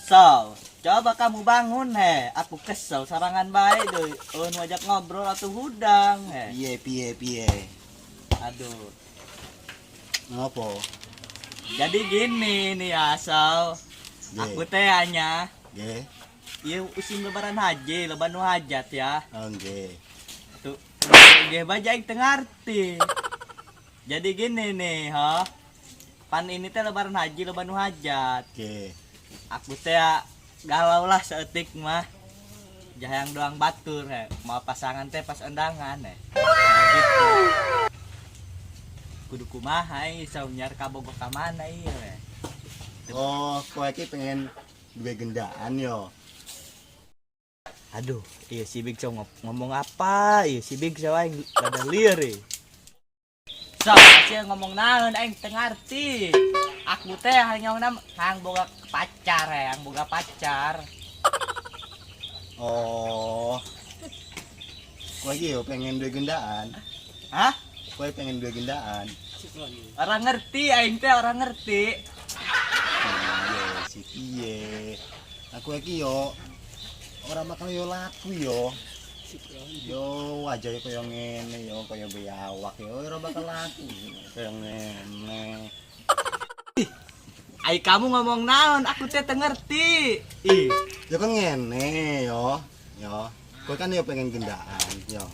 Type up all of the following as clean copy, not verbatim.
So, coba kamu bangun aku kesel sarangan baik deh. Ngajak ngobrol atau hudang Piye. Aduh. Ngopo? Jadi gini nih asal aku teh hanya Nggih. iya usim lebaran haji, lebaran hajat ya. Oh nggih. Tuh, nggih baca yang tengarti. Jadi gini nih, pan ini teh lebaran haji, lebaran hajat. Nggih. Aku teh galau lah seetik mah. Jahang doang batur mau pasangan teh pas undangan gitu. Kudu kumaha ieu nyar kabogok ka mana ieu Oh, kowe iki pengen duwe gendaan yo. Aduh, iya si Big Show ngomong apa? Iya si Big Show aing rada lieur So, sia ngomong naon aing teu ngarti. Aku teh hanyongna hang boga pacar hang boga pacar. Oh. Kowe iki yo pengen duwe gendaan. Hah? Kowe pengen duwe gendaan. Orang ngerti aing teh orang ngerti. Piye si piye. Aku iki yo ora bakal yo laku yo. Yo wajah koyo ngene yo koyo biawak yo ora bakal laku koyo ngene. Ai kamu ngomong naon? Aku teh teu ngerti. Ih, Ya kan ngene yo. Yo. Kowe kan yo pengen gendaan yo.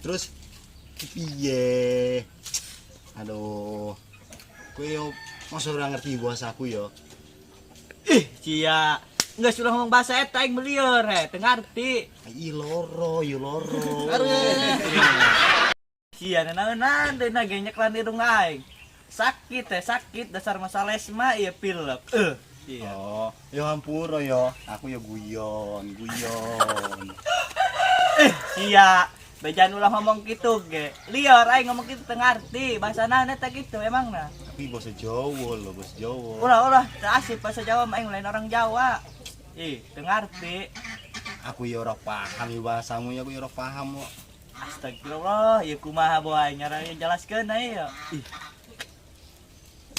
Terus piye? Aduh. Kowe yo masa ora ngerti bahasaku yo. cia. Enggak sudah ngomong bahasa eta aing melieur teu ngarti. Ai loro yo loro. Cia naon teh na ge nyeklan irung aing. Sakit dasar masalah lesma ieu pilek. Iya. Oh, yo hampura yo. Aku yo guyon. Cia. Bejan ulah ngomong gitu ge. Lieur aing ngomong kitu teu ngarti. Bahasana eta kitu emangna. Tapi bahasa Jawa lo, bahasa Jawa. Ulah teu asik bahasa Jawa mah aing lain orang Jawa. Ih, teu ngarti. Aku yo ora paham yo bahasamu ya, aku yo ora paham kok. Astagfirullah, ieu kumaha boy nyaranya jelaskeun ieu. Ih.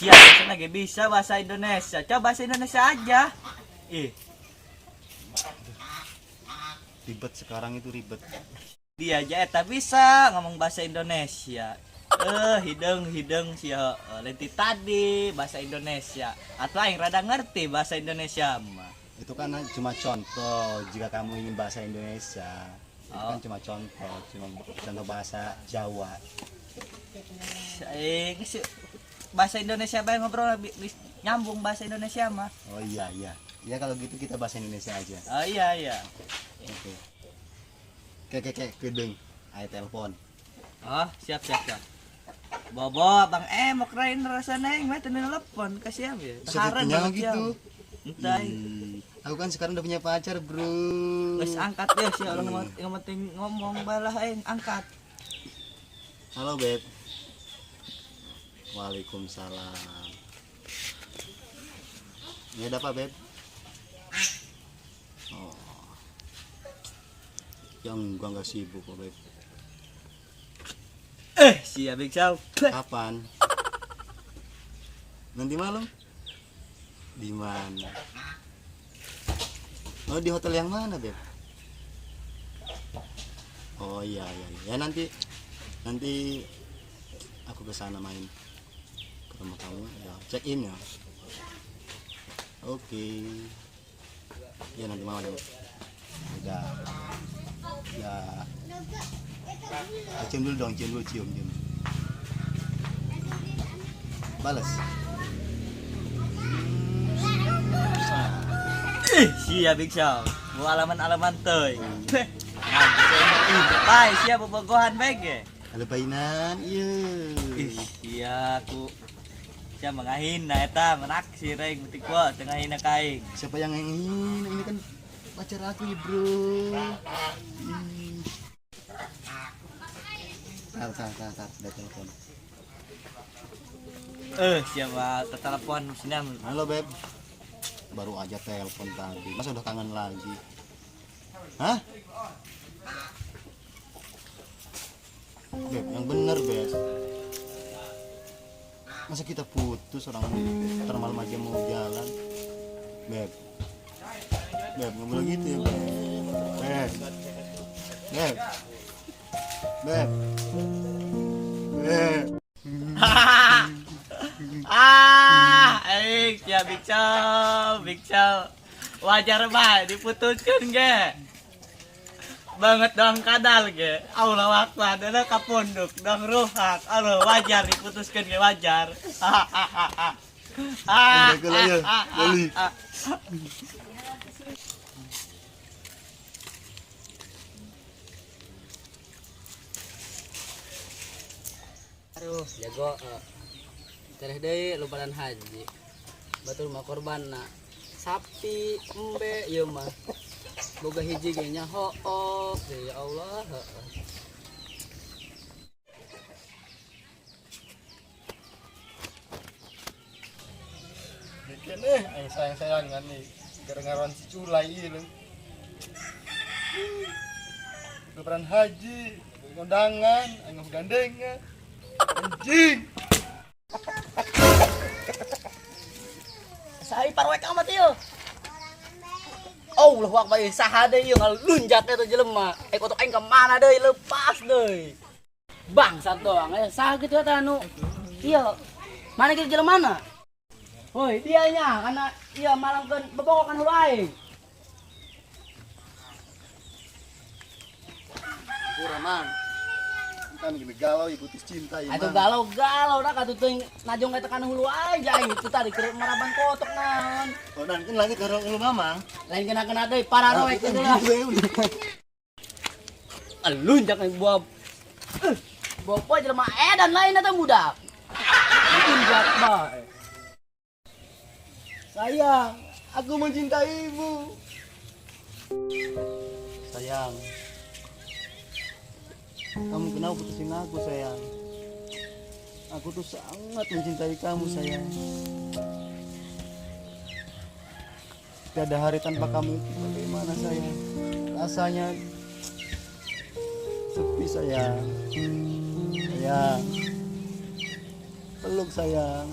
Cia, biasanya ge bisa bahasa Indonesia. Coba bahasa Indonesia aja. Ih, Ribet sekarang itu ribet. dia aja eta bisa ngomong bahasa Indonesia. Hidung sia lenti tadi bahasa Indonesia. Atau aing rada ngerti bahasa Indonesia mah. Itu kan cuma contoh jika kamu ingin bahasa Indonesia. Itu kan Oh. cuma contoh bahasa Jawa. Bahasa Indonesia bae ngobrol nyambung bahasa Indonesia mah. Oh iya. Ya kalau gitu kita bahasa Indonesia aja. Oh iya. Oke. Kedeng. Ayo telepon. Oh, siap. Bobo, Bang mau kerain rasana aing mah teu telepon kasih ya. Sepertinya gitu. Entah. Aku kan sekarang udah punya pacar, bro. Geus angkat deh sih orang yang penting ngomong balah aing angkat. Halo, Beb. Waalaikumsalam. Ini ada apa, Beb? Oh. Yang gua nggak sibuk kok, Beb. Siap Big Chow. Kapan? Nanti malam? Di mana? Oh, di hotel yang mana, Beb? Oh iya. Ya nanti aku ke sana main ke rumah kamu ya, check in ya. Oke. Ya nanti malam. Udah. Ya. Cium dulu dong, cium. Balas. Siap Big Chow. Bu alaman teuy. Pai siap bobogohan bae ge. Halo Painan, iya. Iya aku siap mangahina eta menaksir aing mutik gua tengah hina kaing. Siapa yang ini kan pacar aku ya, bro. Tar, udah telepon. Siapa telepon sini. Halo, Beb. Baru aja telepon tadi. Masa udah kangen lagi? Hah? Beb, yang bener, Beb. Masa kita putus orang ntar malam aja mau jalan. Beb. Beb, nggak boleh gitu ya, Beb. Beb. Beb. Beb. Ya Big Chow. Wajar bah diputuskan ge. Banget dong kadal ge. Allah Akbar, ada kapunduk dong ruhak. Allah wajar diputuskan ge wajar. Aduh, jago tereh deui lebaran haji. Batur mah korban na sapi, embe ieu mah. Boga hiji ge nya hook, ya Allah, heuh. Bikin aing sayang-sayangan nih. Gara-gara si culai ieu. Lebaran haji, kondangan, aing gandengan. Anjing. Sai parwek amat ieu. Allah Akbar saha deui ieu ngalunjak eta jelema. Kotok aing ka mana deui lepas deui. Bangsat doang, saha kitu eta anu. Ieu. Mana kitu jelema mana? Hoi, dia nya kana ieu malangkeun bebogokan hulu aing. Kurang kan gini galau ikutis cinta ya. Atuh galau-galau dah katu teuing najong eta kana hulu aja aing itu tadi keur maraban kotok naon. Oh nan kan lagi karo lu mamang. Lain kena deui pararoek teh lah. Alunjak nih buah. Bapak jelema edan lain eta budak. Alunjak bae. Sayang, aku mencintaimu. Sayang. Kamu kenapa putusin aku, sayang? Aku tuh sangat mencintai kamu, sayang. Tiada hari tanpa kamu itu bagaimana, sayang? Rasanya sepi, sayang. Sayang. Peluk, sayang.